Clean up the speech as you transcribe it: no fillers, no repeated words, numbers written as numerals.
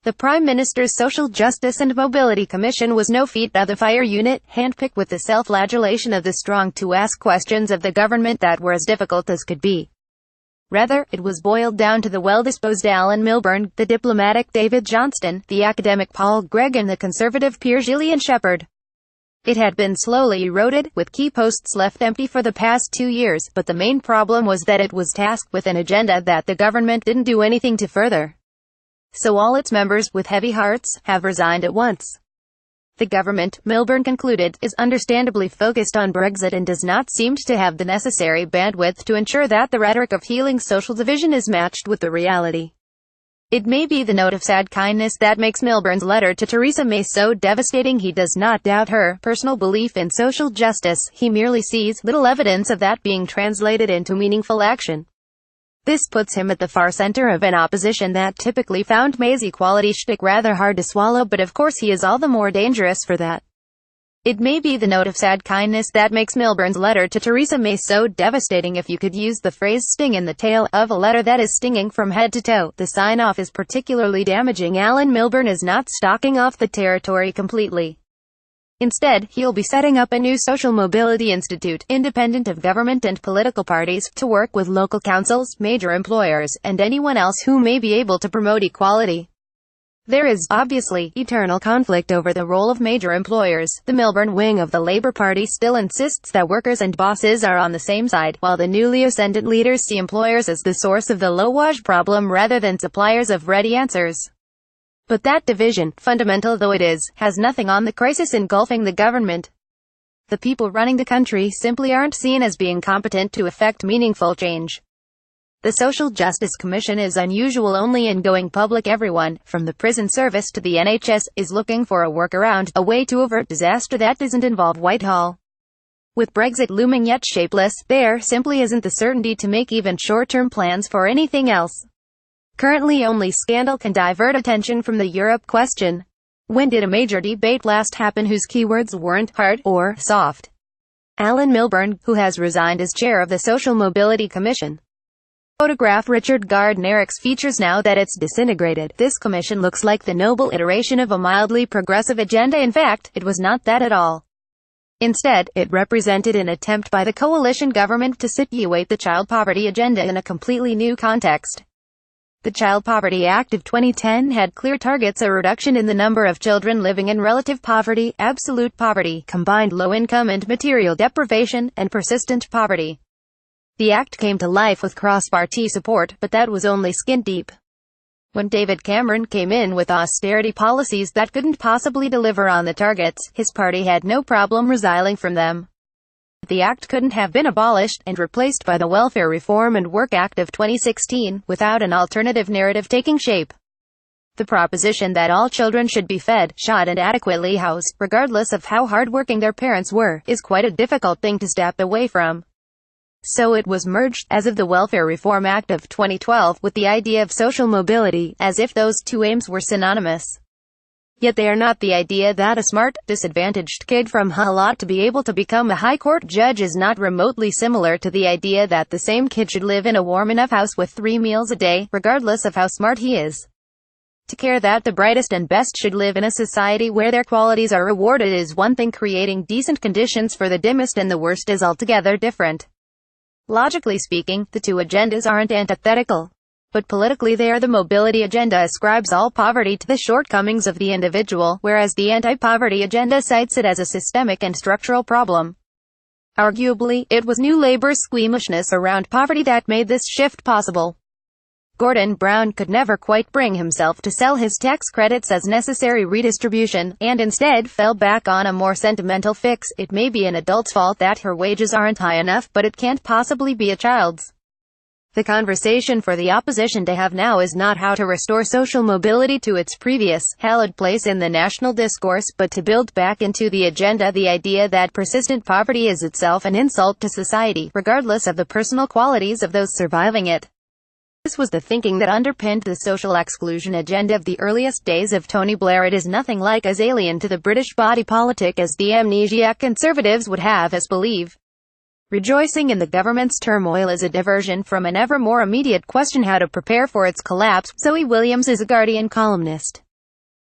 The Prime Minister's Social Justice and Mobility Commission was no feet-of-the-fire unit, handpicked with the self-flagellation of the strong to ask questions of the government that were as difficult as could be. Rather, it was boiled down to the well-disposed Alan Milburn, the diplomatic David Johnston, the academic Paul Gregg and the conservative peer Gillian Shephard. It had been slowly eroded, with key posts left empty for the past 2 years, but the main problem was that it was tasked with an agenda that the government didn't do anything to further. So all its members, with heavy hearts, have resigned at once. The government, Milburn concluded, is understandably focused on Brexit and does not seem to have the necessary bandwidth to ensure that the rhetoric of healing social division is matched with the reality. It may be the note of sad kindness that makes Milburn's letter to Theresa May so devastating. He does not doubt her personal belief in social justice, he merely sees little evidence of that being translated into meaningful action. This puts him at the far center of an opposition that typically found May's equality shtick rather hard to swallow, but of course he is all the more dangerous for that. It may be the note of sad kindness that makes Milburn's letter to Theresa May so devastating. If you could use the phrase sting in the tail of a letter that is stinging from head to toe, the sign-off is particularly damaging. Alan Milburn is not stalking off the territory completely. Instead, he'll be setting up a new social mobility institute, independent of government and political parties, to work with local councils, major employers, and anyone else who may be able to promote equality. There is, obviously, eternal conflict over the role of major employers. The Milburn wing of the Labour Party still insists that workers and bosses are on the same side, while the newly ascendant leaders see employers as the source of the low-wage problem rather than suppliers of ready answers. But that division, fundamental though it is, has nothing on the crisis engulfing the government. The people running the country simply aren't seen as being competent to effect meaningful change. The Social Justice Commission is unusual only in going public. Everyone, from the prison service to the NHS, is looking for a workaround, a way to avert disaster that doesn't involve Whitehall. With Brexit looming yet shapeless, there simply isn't the certainty to make even short-term plans for anything else. Currently only scandal can divert attention from the Europe question. When did a major debate last happen whose keywords weren't hard or soft? Alan Milburn, who has resigned as chair of the Social Mobility Commission. Photograph Richard Gardner's features. Now that it's disintegrated, this commission looks like the noble iteration of a mildly progressive agenda. In fact, it was not that at all. Instead, it represented an attempt by the coalition government to situate the child poverty agenda in a completely new context. The Child Poverty Act of 2010 had clear targets: a reduction in the number of children living in relative poverty, absolute poverty, combined low income and material deprivation, and persistent poverty. The act came to life with cross-party support, but that was only skin deep. When David Cameron came in with austerity policies that couldn't possibly deliver on the targets, his party had no problem resigning from them. The act couldn't have been abolished and replaced by the Welfare Reform and Work Act of 2016, without an alternative narrative taking shape. The proposition that all children should be fed, shot and adequately housed, regardless of how hardworking their parents were, is quite a difficult thing to step away from. So it was merged, as of the Welfare Reform Act of 2012, with the idea of social mobility, as if those two aims were synonymous. Yet they are not. The idea that a smart, disadvantaged kid from Hull ought to be able to become a high court judge is not remotely similar to the idea that the same kid should live in a warm enough house with 3 meals a day, regardless of how smart he is. To care that the brightest and best should live in a society where their qualities are rewarded is one thing. Creating decent conditions for the dimmest and the worst is altogether different. Logically speaking, the two agendas aren't antithetical. But politically they are. The mobility agenda ascribes all poverty to the shortcomings of the individual, whereas the anti-poverty agenda cites it as a systemic and structural problem. Arguably, it was New Labour's squeamishness around poverty that made this shift possible. Gordon Brown could never quite bring himself to sell his tax credits as necessary redistribution, and instead fell back on a more sentimental fix: it may be an adult's fault that her wages aren't high enough, but it can't possibly be a child's. The conversation for the opposition to have now is not how to restore social mobility to its previous, hallowed place in the national discourse, but to build back into the agenda the idea that persistent poverty is itself an insult to society, regardless of the personal qualities of those surviving it. This was the thinking that underpinned the social exclusion agenda of the earliest days of Tony Blair. It is nothing like as alien to the British body politic as the amnesiac conservatives would have us believe. Rejoicing in the government's turmoil is a diversion from an ever more immediate question: how to prepare for its collapse. Zoe Williams is a Guardian columnist.